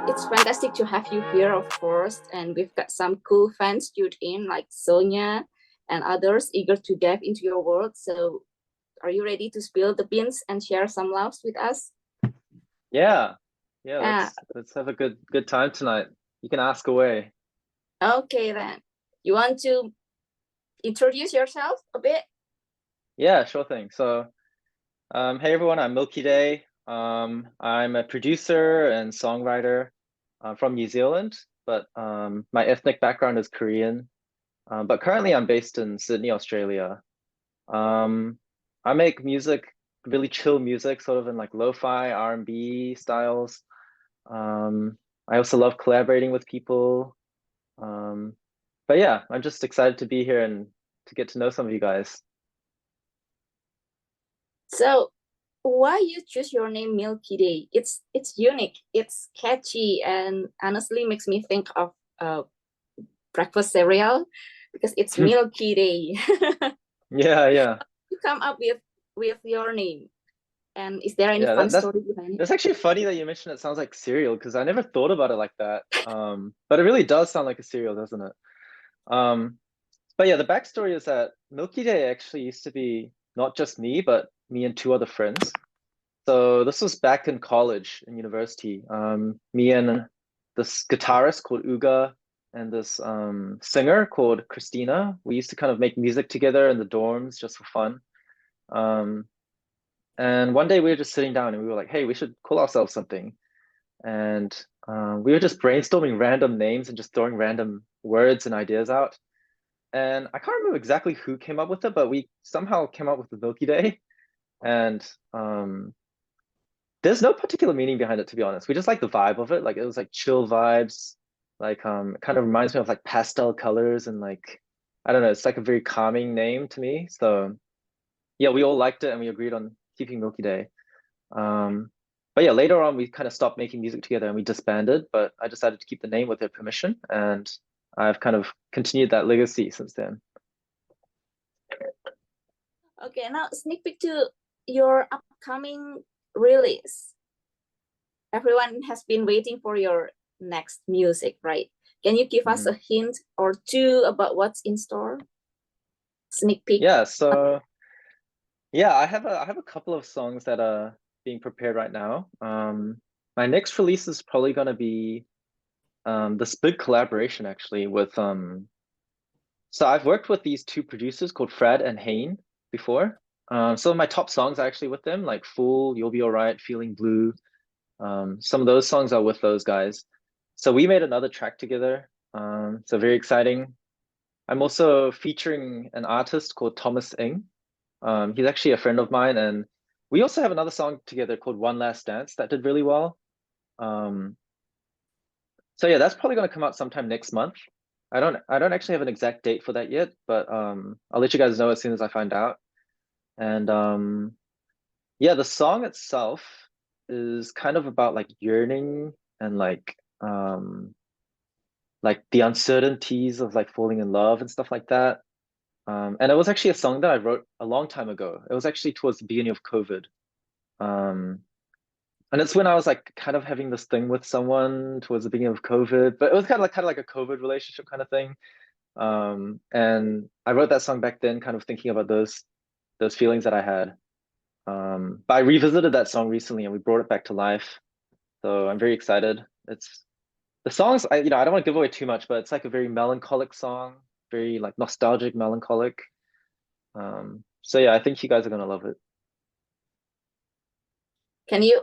It's fantastic to have you here, of course, and we've got some cool fans tuned in, like Sonia and others eager to dive into your world. So, are you ready to spill the beans and share some laughs with us? Yeah, yeah. Uh, Let's have a good time tonight. You can ask away. okay, then. You want to introduce yourself a bit? Yeah, sure thing. So, hey everyone, I'm Milky Day. I'm a producer and songwriter from New Zealand, but my ethnic background is Korean. But currently I'm based in Sydney, Australia. Um, I make music, really chill music, sort of in like lo-fi R&B styles. Um, I also love collaborating with people. Um, but yeah, I'm just excited to be here and to get to know some of you guys. So, why you choose your name Milky Day? It's unique, it's catchy, and honestly makes me think of breakfast cereal because it's Milky Day. Yeah, yeah, You come up with your name, and is there any yeah. fun story behind it? That's actually funny that you mentioned it sounds like cereal because I never thought about it like that. But it really does sound like a cereal, doesn't it? Um, but yeah, the backstory is that Milky Day actually used to be not just me, but me and two other friends. So this was back in college in university. Me and this guitarist called Uga and this singer called Christina. We used to kind of make music together in the dorms just for fun. Um, and one day we were just sitting down and we were like, hey, we should call ourselves something. And we were just brainstorming random names and just throwing random words and ideas out. And I can't remember exactly who came up with it, but we somehow came up with the Milky Day. And there's no particular meaning behind it, to be honest. We just like the vibe of it. Like it was like chill vibes. Like it kind of reminds me of like pastel colors and like I don't know, it's like a very calming name to me. So yeah, we all liked it and we agreed on keeping Milky Day. Um, but yeah, later on we kind of stopped making music together and we disbanded, but I decided to keep the name with their permission and I've kind of continued that legacy since then. Okay, now sneak peek to your upcoming release. Everyone has been waiting for your next music, right? Can you give us a Mhm. hint or two about what's in store? Sneak peek. Yeah, so yeah, I have a couple of songs that are being prepared right now. My next release is probably gonna be this big collaboration actually with so I've worked with these two producers called Fred and Hain before. Some of my top songs are actually with them, like Fool, You'll Be Alright, Feeling Blue. Some of those songs are with those guys. So we made another track together. So very exciting. I'm also featuring an artist called Thomas Ng. He's actually a friend of mine, and we also have another song together called One Last Dance that did really well. Um, so yeah, that's probably gonna come out sometime next month. I don't actually have an exact date for that yet, but I'll let you guys know as soon as I find out. And yeah, the song itself is kind of about like yearning and like the uncertainties of like falling in love and stuff like that. And it was actually a song that I wrote a long time ago. It was actually towards the beginning of COVID. Um, and it's when I was like kind of having this thing with someone towards the beginning of COVID, but it was kind of like a COVID relationship kind of thing. And I wrote that song back then, kind of thinking about those feelings that I had. But I revisited that song recently and we brought it back to life. So I'm very excited. It's the songs, I don't want to give away too much, but it's like a very melancholic song, very like nostalgic, melancholic. So yeah, I think you guys are gonna love it. Can you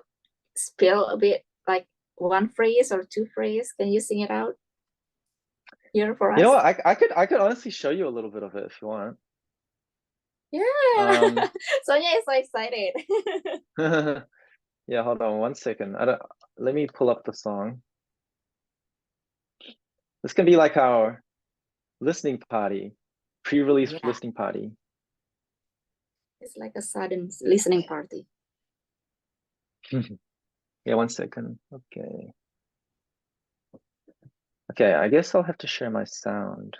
spill a bit, like one phrase or two phrases? Can you sing it out here for You know us? what? I could honestly show you a little bit of it if you want. Yeah. Um, Sonia is so excited. yeah, hold on one second. I don't. Let me pull up the song. This can be like our listening party, pre-release Yeah, listening party. it's like a sudden listening party. Yeah, one second. Okay. Okay, I guess I'll have to share my sound.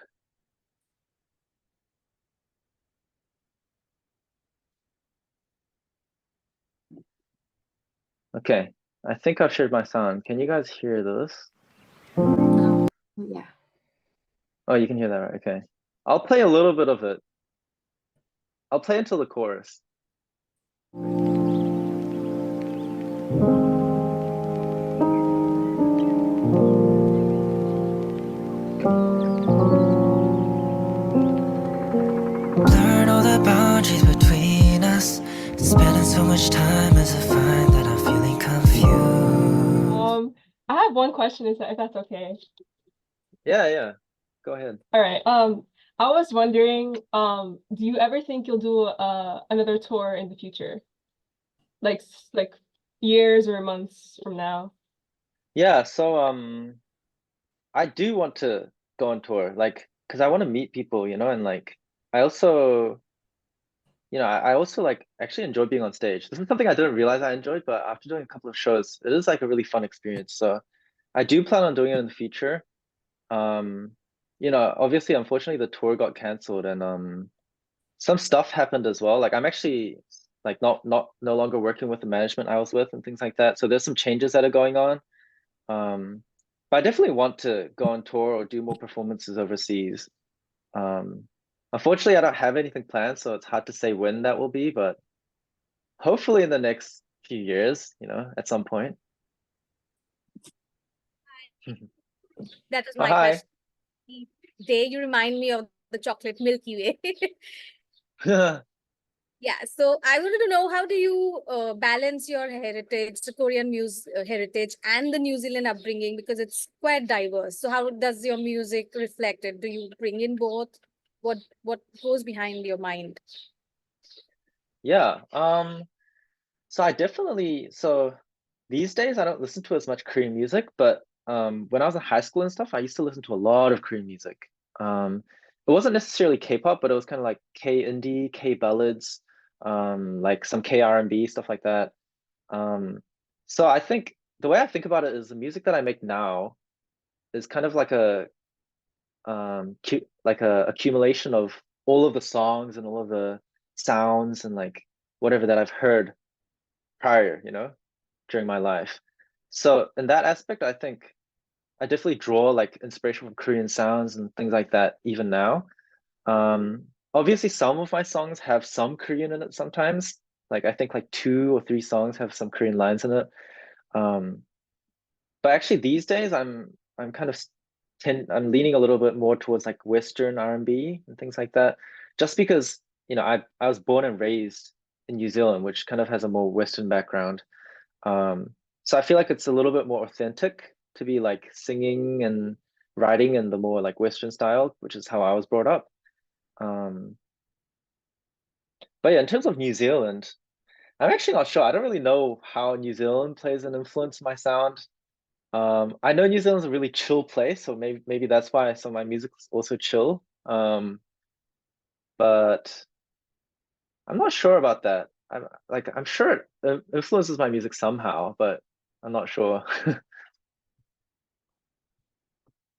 Okay, I think I've shared my sound. Can you guys hear this? Yeah. Oh, you can hear that, right? Okay. I'll play a little bit of it. I'll play until the chorus. Blurred all the boundaries between us. Spending so much time as I find that I'm feeling confused. I have one question, if that's okay. Yeah, yeah. Go ahead. All right. I was wondering, do you ever think you'll do another tour in the future? Like years or months from now? Yeah, so I do want to go on tour, like, because I want to meet people, and like I also, I also like actually enjoy being on stage. This is something I didn't realize I enjoyed, but after doing a couple of shows, it is like a really fun experience. So I do plan on doing it in the future. Um, obviously, unfortunately, the tour got canceled and some stuff happened as well. Like I'm actually like not no longer working with the management I was with and things like that. So there's some changes that are going on. Um, but I definitely want to go on tour or do more performances overseas. Um, Unfortunately, I don't have anything planned, so it's hard to say when that will be, but hopefully in the next few years, at some point. That is Oh, my hi. question. Day, you remind me of the chocolate Milky Way. Yeah, so I wanted to know, how do you balance your heritage, the Korean music heritage, and the New Zealand upbringing, because it's quite diverse. So how does your music reflect it? Do you bring in both? What goes behind your mind? Yeah. So I definitely so these days I don't listen to as much Korean music, but when I was in high school and stuff, I used to listen to a lot of Korean music. It wasn't necessarily K-pop, but it was kind of like K-indie, K-ballads, like some K-R&B, stuff like that. Um, so I think the way I think about it is the music that I make now is kind of like like a accumulation of all of the songs and all of the sounds and like whatever that I've heard prior, during my life. So in that aspect, I think I definitely draw like inspiration from Korean sounds and things like that even now. Obviously some of my songs have some Korean in it sometimes. Like I think like 2 or 3 songs have some Korean lines in it. Um, but actually these days I'm kind of I'm leaning a little bit more towards like Western R&B and things like that. Just because, I was born and raised in New Zealand, which kind of has a more Western background. So I feel like it's a little bit more authentic to be like singing and writing in the more like Western style, which is how I was brought up. Um, but yeah, in terms of New Zealand, I'm actually not sure. I don't really know how New Zealand plays an influence in my sound. I know New Zealand's a really chill place, so maybe that's why some of my music's also chill. But I'm not sure about that. I'm sure it influences my music somehow, but I'm not sure.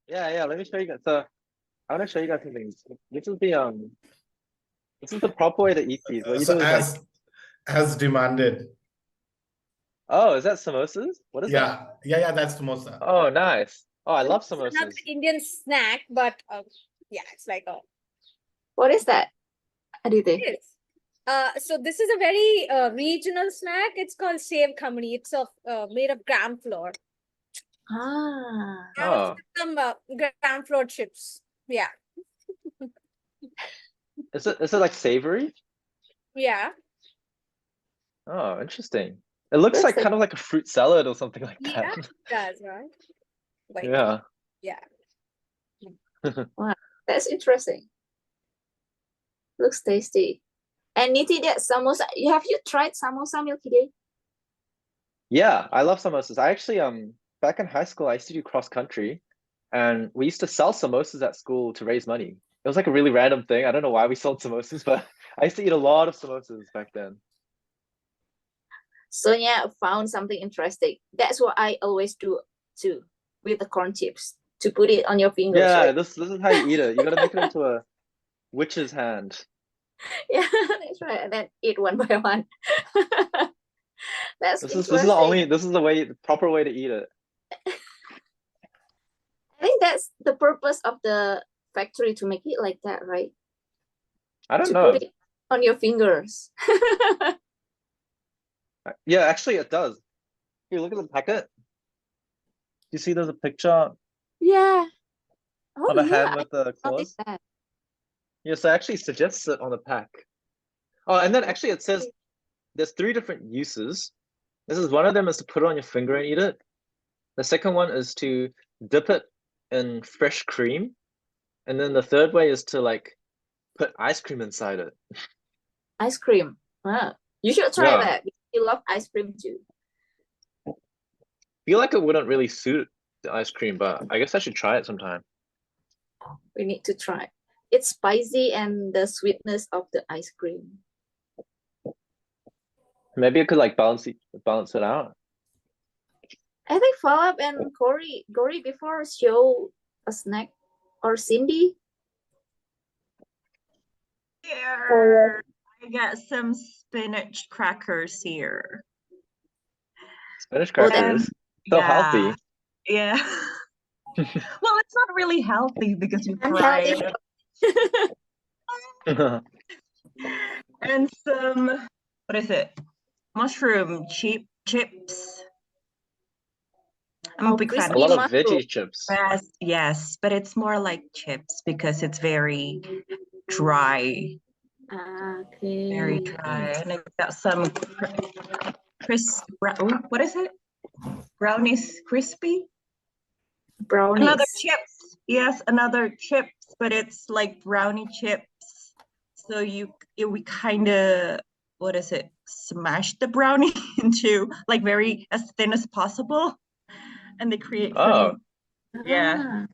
Yeah, yeah. Let me show you guys. So I want to show you guys something. This is the proper way to eat these. What you So do is like, as demanded. oh, is that samosas? What is that? Yeah, that's samosa. Oh, nice. Oh, I So love this is another samosas. Indian snack, but yeah, it's like a What is that, Aditi? Yes. So this is a very regional snack. It's called save khamri. It's made of gram flour. Ah, Oh, Some gram flour chips. Yeah, is it like savory? yeah, Oh, interesting. It looks like interesting. kind of like a fruit salad or something like yeah. that. It does, right? Like Yeah. yeah. Wow, that's interesting. Looks tasty. And Niti, that samosa. Have you tried samosa, Milky Day? Yeah, I love samosas. I actually back in high school I used to do cross country and we used to sell samosas at school to raise money. It was like a really random thing. I don't know why we sold samosas, but I used to eat a lot of samosas back then. Sonia found something interesting. That's what I always do too with the corn chips to put it on your fingers, Yeah, right? this is how you eat it. You gotta make it into a witch's hand. Yeah, that's right. And then eat one by one. That's This is interesting. the proper way to eat it. I think that's the purpose of the factory, to make it like that, right? I don't To know. put it on your fingers. Yeah, actually it does. You look at the packet. You see there's a picture Yeah. Oh of a yeah, hand with the I noticed claws. that. Yeah, so it actually suggests it on the pack. Oh, and then actually it says there's 3 different uses. This is one of them is to put it on your finger and eat it. The second one is to dip it in fresh cream. And then the third way is to like put ice cream inside it. Ice cream. Wow. You should try Yeah. that. You love ice cream too. Feel like it wouldn't really suit the ice cream, but I guess I should try it sometime. We need to try. It's spicy and the sweetness of the ice cream. Maybe it could like balance it out. I think Falab and Gory before show a snack, or Cindy. Here, I got some spinach crackers here. Spinach Oh, that- crackers. So Yeah, healthy. yeah. Well, it's not really healthy because you fry Unhealthy. it. And some, what is it? Mushroom chips. I'm a Oh, big fan A of lot of mushroom. veggie chips. yes, but it's more like chips because it's very dry, Okay. very dry. And I got some what is it? Brownies crispy? Brownies. Another chips. Yes, another chips, but it's like brownie chips. So we kind of, what is it? Smash the brownie into like very as thin as possible. And they create Oh, yeah.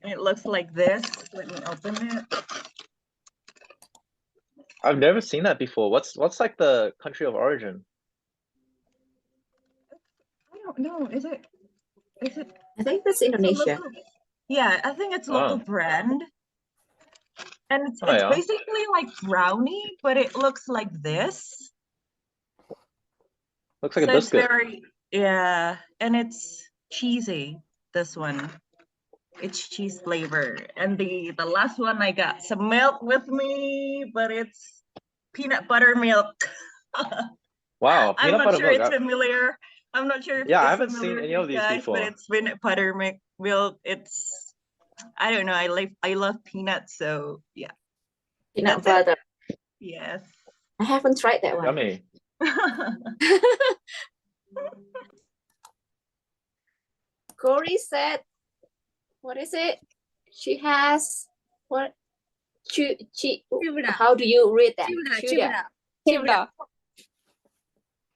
And it looks like this. Let me open it. I've never seen that before. What's like the country of origin? I don't know. Is it? I think that's it's a Indonesia. local- yeah, I think it's local Oh. brand. And it's Oh, yeah. basically like brownie, but it looks like this. Looks like a So it's biscuit. very, yeah, and it's cheesy, this one. It's cheese flavor. And the last one, I got some milk with me, but it's peanut butter milk. Wow, I'm peanut not butter sure milk. it's familiar. I'm not sure if Yeah, I it's haven't familiar seen with any you of these guys, but before. it's peanut butter milk. It's, I don't know. I love peanuts, so yeah. Peanut That's it. butter. Yes. I haven't tried that one. Yummy. Corey said, what is it? She has what? Chivda. How do you read that? Chivda.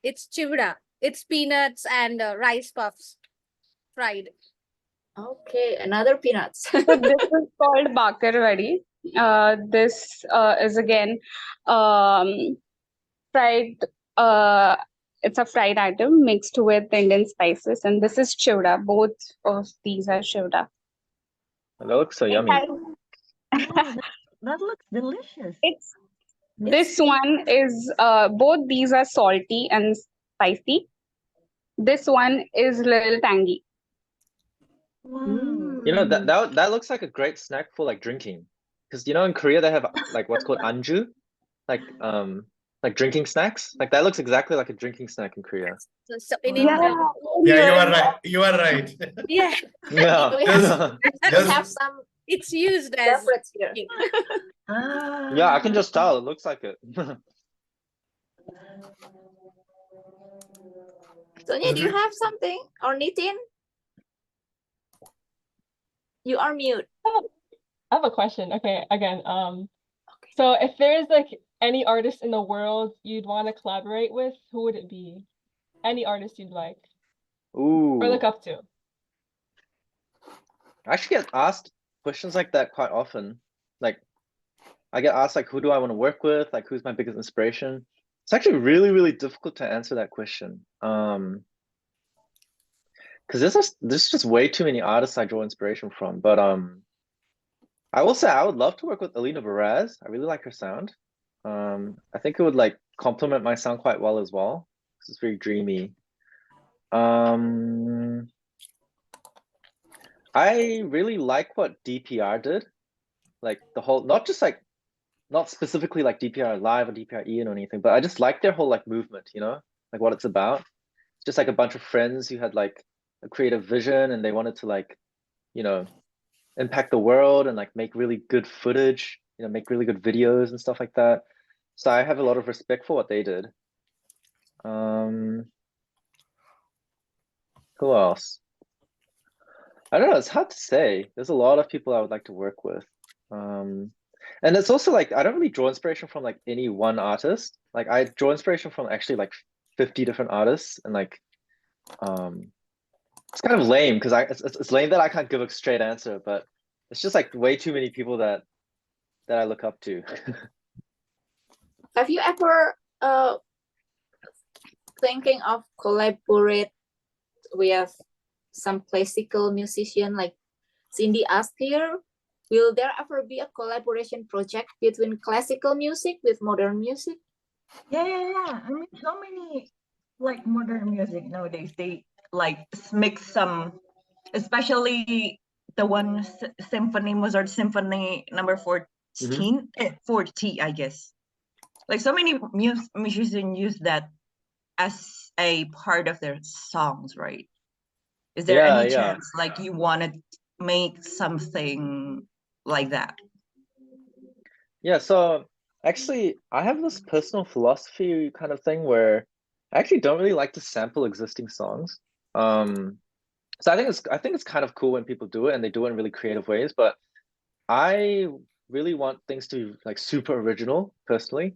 It's chivda. It's peanuts and rice puffs fried. Okay, another peanuts. So this is called bakarwadi. This is again fried. It's a fried item mixed with Indian spices, and this is chivda. Both of these are chivda. That looks so yummy. That looks delicious. This one is both these are salty and spicy. This one is little tangy. Wow. You know, that looks like a great snack for like drinking. Because you know in Korea they have like what's called anju, like drinking snacks. Like that looks exactly like a drinking snack in Korea. So in Wow. India, Yeah, you are right. You are right. yeah, Yeah. We have some it's used as beverages here. Yeah, I can just tell. It looks like it. Sonia, do you have something? Or Nitin? You are mute. I have a question. Okay, again, so if there's like any artist in the world you'd want to collaborate with, who would it be? Any artist you'd like Ooh. or look up to? I actually get asked questions like that quite often. Like I get asked like who do I want to work with? Like who's my biggest inspiration? It's actually really, really difficult to answer that question. Because there's just way too many artists I draw inspiration from. But I will say I would love to work with Alina Baraz. I really like her sound. I think it would like complement my sound quite well as well. because it's very dreamy. I really like what DPR did. Like the whole, not just like, not specifically like DPR Live or DPR Ian or anything, but I just like their whole like movement, you know, like what it's about. It's just like a bunch of friends who had like a creative vision and they wanted to like, you know, impact the world and like make really good footage, you know, make really good videos and stuff like that. So I have a lot of respect for what they did. Who else? I don't know, it's hard to say. There's a lot of people I would like to work with. And it's also like, I don't really draw inspiration from like any one artist. Like I draw inspiration from actually like 50 different artists and like, it's kind of lame because it's lame that I can't give a straight answer, but it's just like way too many people that I look up to. Have you ever thinking of collaborate with some classical musician like Cindy asked here? Will there ever be a collaboration project between classical music with modern music? Yeah. I mean, so many like modern music nowadays, they like mix some, especially the one symphony, Mozart Symphony number 14, 40, I guess. Like so many musicians use that as a part of their songs, right? Is there any chance like you want to make something like that? Yeah, so actually I have this personal philosophy kind of thing where I actually don't really like to sample existing songs. So I think it's kind of cool when people do it and they do it in really creative ways, but I really want things to be like super original personally.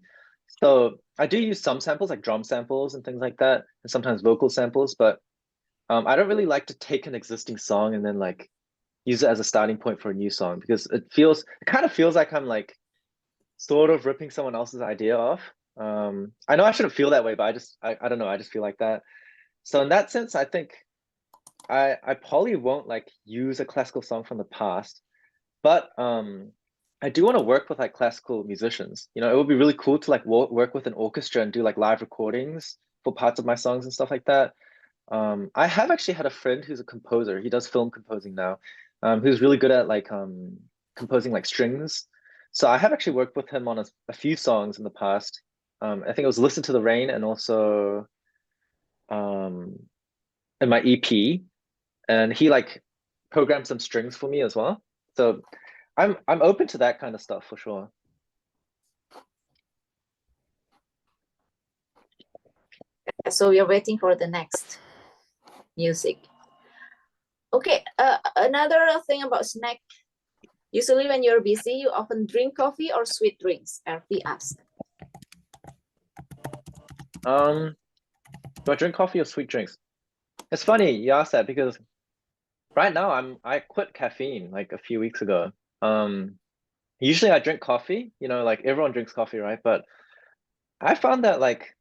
So I do use some samples like drum samples and things like that, and sometimes vocal samples, but I don't really like to take an existing song and then like use it as a starting point for a new song because it kind of feels like I'm like sort of ripping someone else's idea off. I know I shouldn't feel that way, but I don't know, I just feel like that. So in that sense, I think I probably won't like use a classical song from the past, but I do want to work with like classical musicians. You know, it would be really cool to like work with an orchestra and do like live recordings for parts of my songs and stuff like that. I have actually had a friend who's a composer. He does film composing now, who's really good at like composing like strings. So I have actually worked with him on a few songs in the past. I think it was Listen to the Rain and also in my EP, and he like programmed some strings for me as well. So I'm open to that kind of stuff for sure. So we are waiting for the next music. Okay, another thing about snack. Usually when you're busy, you often drink coffee or sweet drinks, RP asked. Do I drink coffee or sweet drinks? It's funny you asked that because right now I quit caffeine like a few weeks ago. Usually I drink coffee, you know, like everyone drinks coffee, right? But I found that like,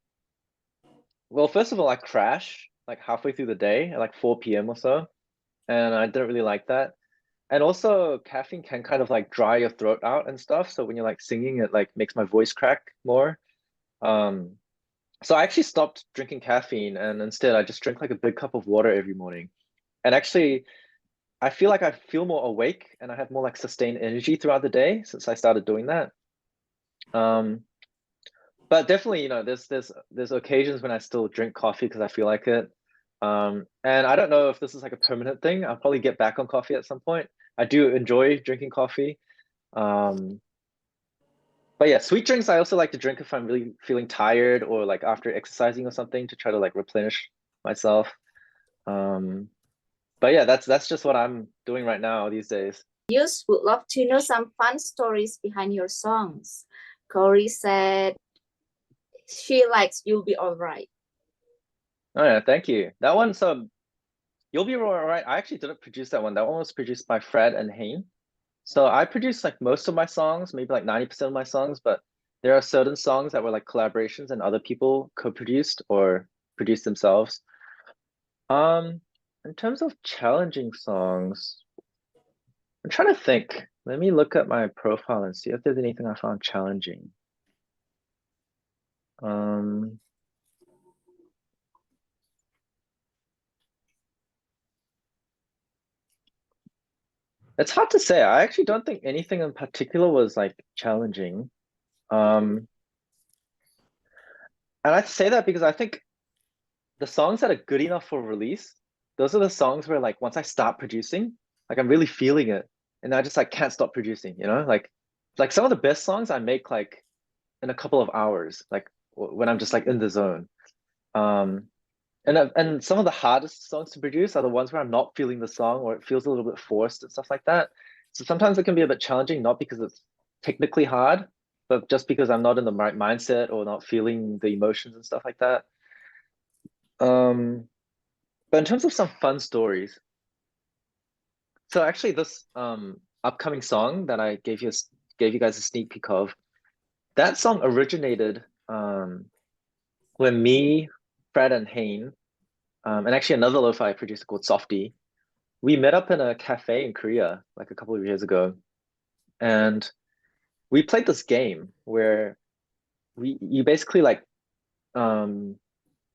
well, first of all, I crash like halfway through the day at like 4 p.m. or so, and I don't really like that. And also caffeine can kind of like dry your throat out and stuff. So when you're like singing, it like makes my voice crack more. So I actually stopped drinking caffeine and instead I just drink like a big cup of water every morning. And actually, I feel like I feel more awake and I have more like sustained energy throughout the day since I started doing that. But definitely, you know, there's occasions when I still drink coffee because I feel like it. And I don't know if this is like a permanent thing. I'll probably get back on coffee at some point. I do enjoy drinking coffee. But yeah, sweet drinks I also like to drink if I'm really feeling tired or like after exercising or something to try to like replenish myself. But yeah, that's just what I'm doing right now these days. Yus would love to know some fun stories behind your songs. Corey said she likes You'll Be Alright. Oh yeah, thank you. That one, so You'll Be Alright. I actually didn't produce that one. That one was produced by Fred and Hayne. So I produced like most of my songs, maybe like 90% of my songs, but there are certain songs that were like collaborations and other people co-produced or produced themselves. In terms of challenging songs, I'm trying to think. Let me look at my profile and see if there's anything I found challenging. It's hard to say. I actually don't think anything in particular was like challenging. And I say that because I think the songs that are good enough for release, those are the songs where like once I start producing, like I'm really feeling it, and I just like can't stop producing, you know? Like some of the best songs I make like in a couple of hours, like when I'm just like in the zone. Um, and some of the hardest songs to produce are the ones where I'm not feeling the song or it feels a little bit forced and stuff like that. So sometimes it can be a bit challenging, not because it's technically hard, but just because I'm not in the right mindset or not feeling the emotions and stuff like that. But in terms of some fun stories, so actually this upcoming song that I gave you guys a sneak peek of, that song originated when me, Fred, and Hayne, and actually another lo-fi producer called Softy, we met up in a cafe in Korea like a couple of years ago, and we played this game where you basically like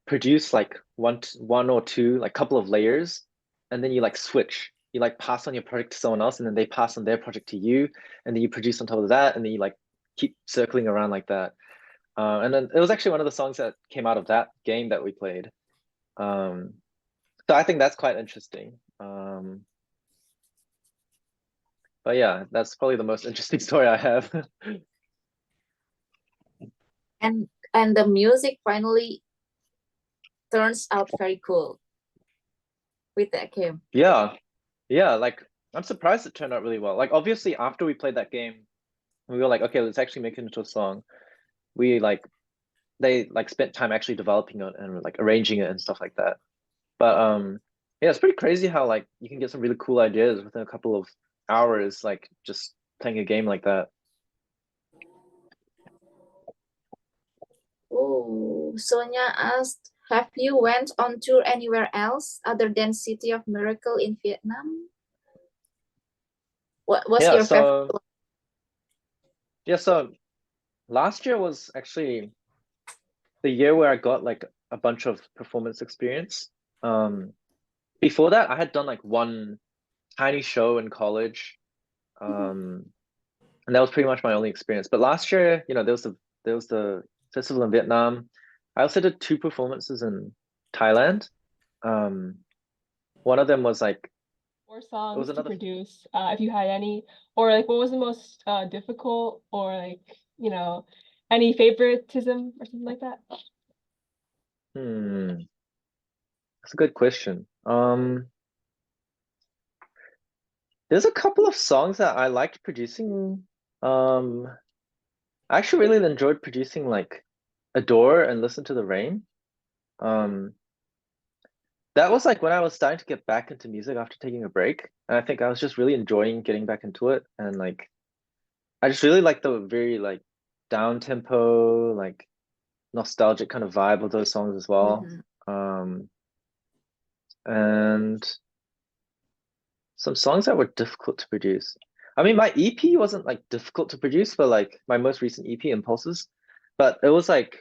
produce like one or two like couple of layers, and then you like switch. You like pass on your project to someone else, and then they pass on their project to you, and then you produce on top of that, and then you like keep circling around like that. And then it was actually one of the songs that came out of that game that we played. So I think that's quite interesting. But yeah, that's probably the most interesting story I have. And the music finally turns out very cool with that game. Yeah, like I'm surprised it turned out really well. Like obviously after we played that game, we were like, okay, let's actually make it into a song. We like they like spent time actually developing it and like arranging it and stuff like that. But yeah, it's pretty crazy how like you can get some really cool ideas within a couple of hours, like just playing a game like that. Oh, Sonia asked, have you went on tour anywhere else other than City of Miracle in Vietnam? What was Yeah, your favorite? so last year was actually the year where I got like a bunch of performance experience. Before that, I had done like one tiny show in college, and that was pretty much my only experience. But last year, you know, there was the festival in Vietnam. I also did two performances in Thailand. One of them was like Or it was songs to another. produce, if you had any, or like what was the most difficult, or like, you know, any favoritism or something like that? That's a good question. There's a couple of songs that I liked producing. I actually really enjoyed producing like Adore and Listen to the Rain. That was like when I was starting to get back into music after taking a break. And I think I was just really enjoying getting back into it. And like I just really like the very like down tempo, like nostalgic kind of vibe of those songs as well. And some songs that were difficult to produce. I mean, my EP wasn't like difficult to produce for like my most recent EP, Impulses, but it was like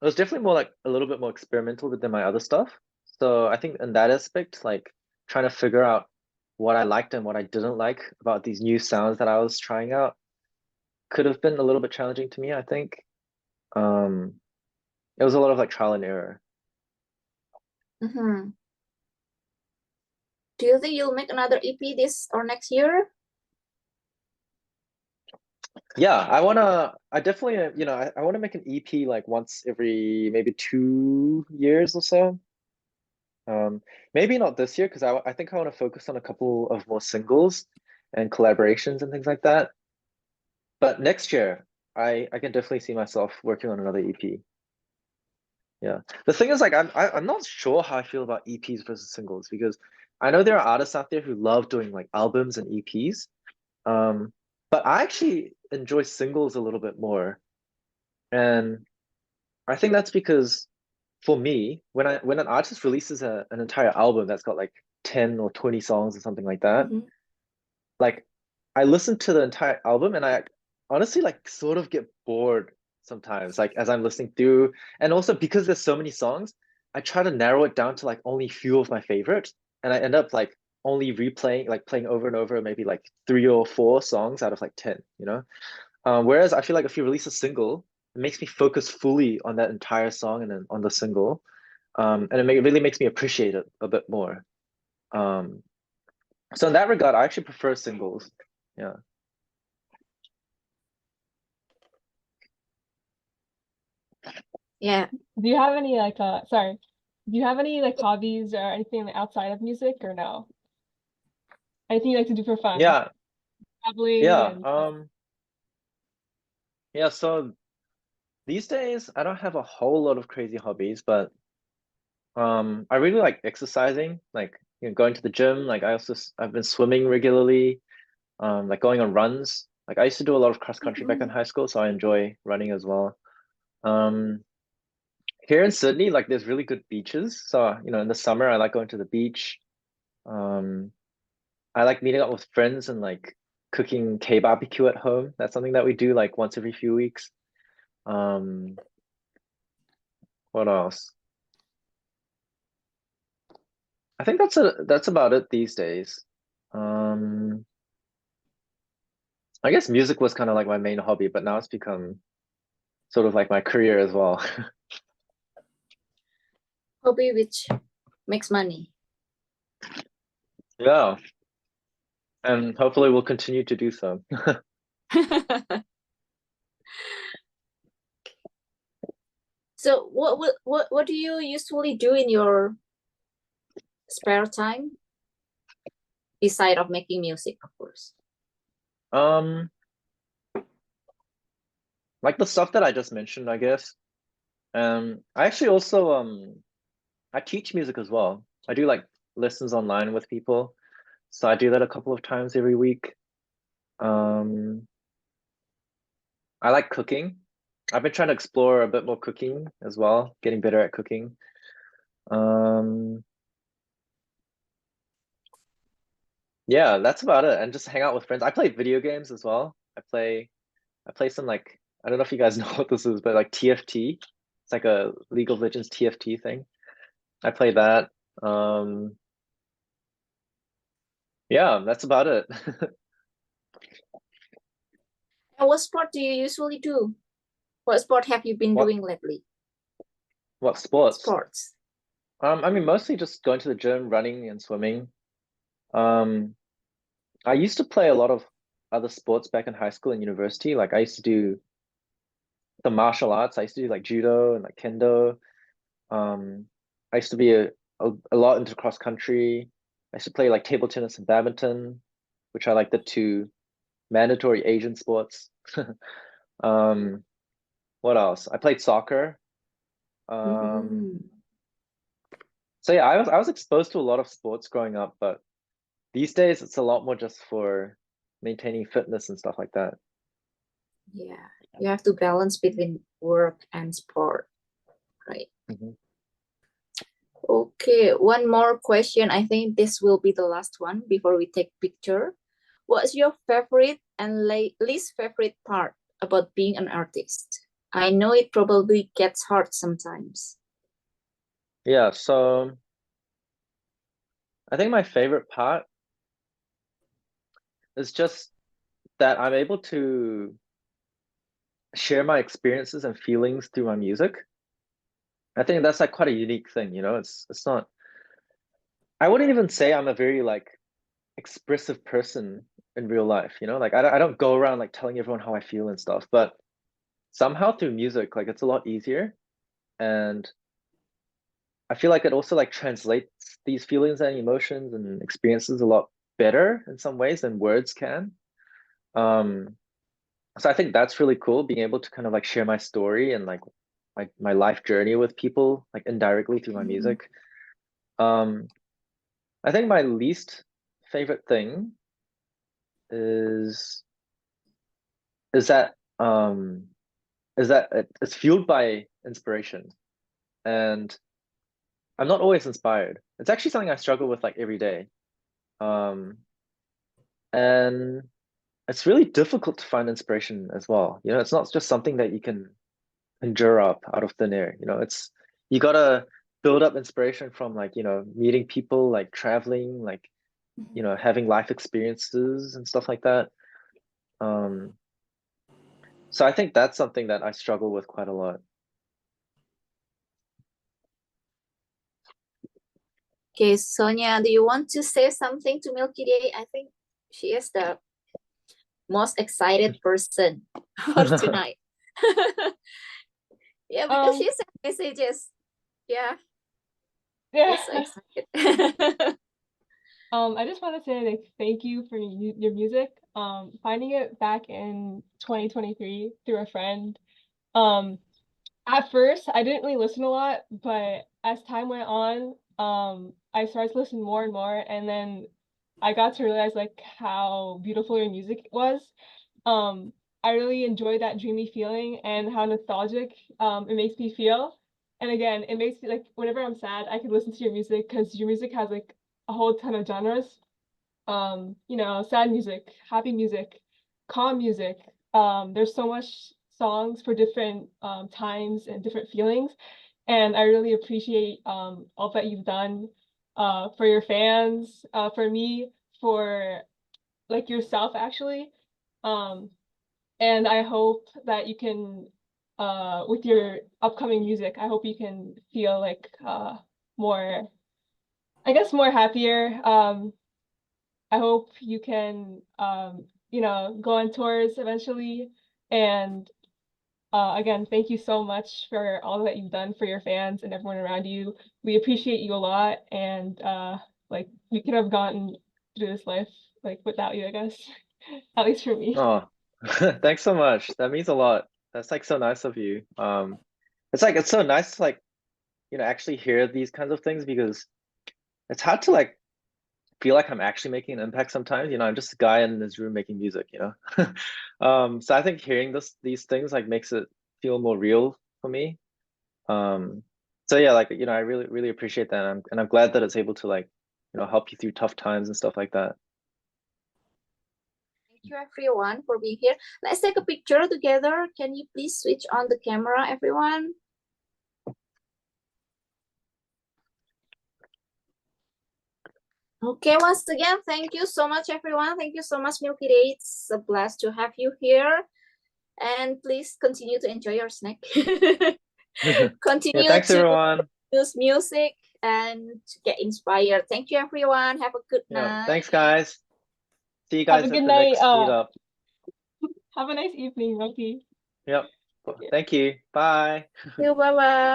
it was definitely more like a little bit more experimental than my other stuff. So I think in that aspect, like trying to figure out what I liked and what I didn't like about these new sounds that I was trying out could have been a little bit challenging to me, I think. It was a lot of like trial and error. Do you think you'll make another EP this or next year? Yeah, I definitely, you know, I want to make an EP like once every maybe 2 years or so. Maybe not this year because I think I want to focus on a couple of more singles and collaborations and things like that. But next year, I can definitely see myself working on another EP. Yeah. The thing is, like, I'm not sure how I feel about EPs versus singles because I know there are artists out there who love doing like albums and EPs. But I actually enjoy singles a little bit more. And I think that's because for me, when an artist releases an entire album that's got like 10 or 20 songs or something like that, like I listen to the entire album and I honestly like sort of get bored sometimes, like as I'm listening through. And also because there's so many songs, I try to narrow it down to like only a few of my favorites. And I end up like only replaying, like playing over and over, maybe like 3 or 4 songs out of like 10, you know? Whereas I feel like if you release a single, it makes me focus fully on that entire song and then on the single. And it really makes me appreciate it a bit more. So in that regard, I actually prefer singles. Yeah. Yeah. Do you have any like sorry, do you have any like hobbies or anything outside of music or no? Anything you like to do for fun? Yeah. Traveling Yeah. and Yeah, so these days I don't have a whole lot of crazy hobbies, but I really like exercising, like going to the gym. Like I've been swimming regularly, like going on runs. Like I used to do a lot of cross country back in high school, so I enjoy running as well. Um, Here in Sydney, like there's really good beaches. So, in the summer I like going to the beach. Um, I like meeting up with friends and like cooking K-barbecue at home. That's something that we do like once every few weeks. Um, what else? I think that's about it these days. Um, I guess music was kind of like my main hobby, but now it's become sort of like my career as well. Hobby which makes money. Yeah, and hopefully we'll continue to do so. So what do you usually do in your spare time beside of making music, of course? Like the stuff that I just mentioned, I guess. I actually also I teach music as well. I do like lessons online with people. So I do that a couple of times every week. I like cooking. I've been trying to explore a bit more cooking as well, getting better at cooking. Yeah, that's about it. And just hang out with friends. I play video games as well. I play some like, I don't know if you guys know what this is, but like TFT. It's like a League of Legends TFT thing. I play that. Yeah, that's about it. And what sport do you usually do? What sport have you been What doing lately? what sports? Sports. I mean mostly just going to the gym, running and swimming. Um, I used to play a lot of other sports back in high school and university. Like I used to do the martial arts. I used to do like judo and like kendo. I used to be a lot into cross country. I used to play like table tennis and badminton, which are like the two mandatory Asian sports. Um, what else? I played soccer. Um, so yeah, I was exposed to a lot of sports growing up, but these days it's a lot more just for maintaining fitness and stuff like that. Yeah, you have to balance between work and sport, right? Okay, one more question. I think this will be the last one before we take picture. What's your favorite and least favorite part about being an artist? I know it probably gets hard sometimes. Yeah, so I think my favorite part is just that I'm able to share my experiences and feelings through my music. I think that's like quite a unique thing, it's not, I wouldn't even say I'm a very like expressive person in real life, like I don't go around like telling everyone how I feel and stuff, but somehow through music, like it's a lot easier. And I feel like it also like translates these feelings and emotions and experiences a lot better in some ways than words can. So I think that's really cool, being able to kind of like share my story and like my life journey with people like indirectly through my music. I think my least favorite thing is is that it's fueled by inspiration, and I'm not always inspired. It's actually something I struggle with like every day. And it's really difficult to find inspiration as well. It's not just something that you can conjure up out of thin air. You gotta build up inspiration from like, meeting people, like traveling, like you know, having life experiences and stuff like that. So I think that's something that I struggle with quite a lot. Okay, Sonia, do you want to say something to Milky Day? I think she is the most excited person for tonight. Yeah, because she sent messages. Yeah, Yeah. she's so excited. I just want to say like thank you for your music. Finding it back in 2023 through a friend. At first I didn't really listen a lot, but as time went on, I started to listen more and more, and then I got to realize like how beautiful your music was. I really enjoy that dreamy feeling and how nostalgic it makes me feel. And again, it makes me like whenever I'm sad, I can listen to your music because your music has like a whole ton of genres. You know, sad music, happy music, calm music. There's so much songs for different times and different feelings. And I really appreciate all that you've done for your fans, for me, for like yourself actually. And I hope that you can with your upcoming music, I hope you can feel like more, I guess, more happier. I hope you can you know, go on tours eventually. And again, thank you so much for all that you've done for your fans and everyone around you. We appreciate you a lot, and like we could have gotten through this life like without you, I guess. At least for me. Oh, thanks so much. That means a lot. That's like so nice of you. It's like it's so nice to like, you know, actually hear these kinds of things, because it's hard to like feel like I'm actually making an impact sometimes. You know, I'm just a guy in this room making music, you know. So I think hearing these things like makes it feel more real for me. So yeah, like, you know, I really appreciate that. And I'm glad that it's able to like, you know, help you through tough times and stuff like that. Thank you everyone for being here. Let's take a picture together. Can you please switch on the camera, everyone? Okay, once again, thank you so much, everyone. Thank you so much, Milky Day. It's a blast to have you here. And please continue to enjoy your snack. Continue Yeah, thanks to everyone. use music and get inspired. Thank you, everyone. Have a good Yeah, night. thanks guys. See you Have a guys at good the night. next meetup. Have a nice evening, Milky. Yep. Thank you. Bye. Thank you. Bye-bye.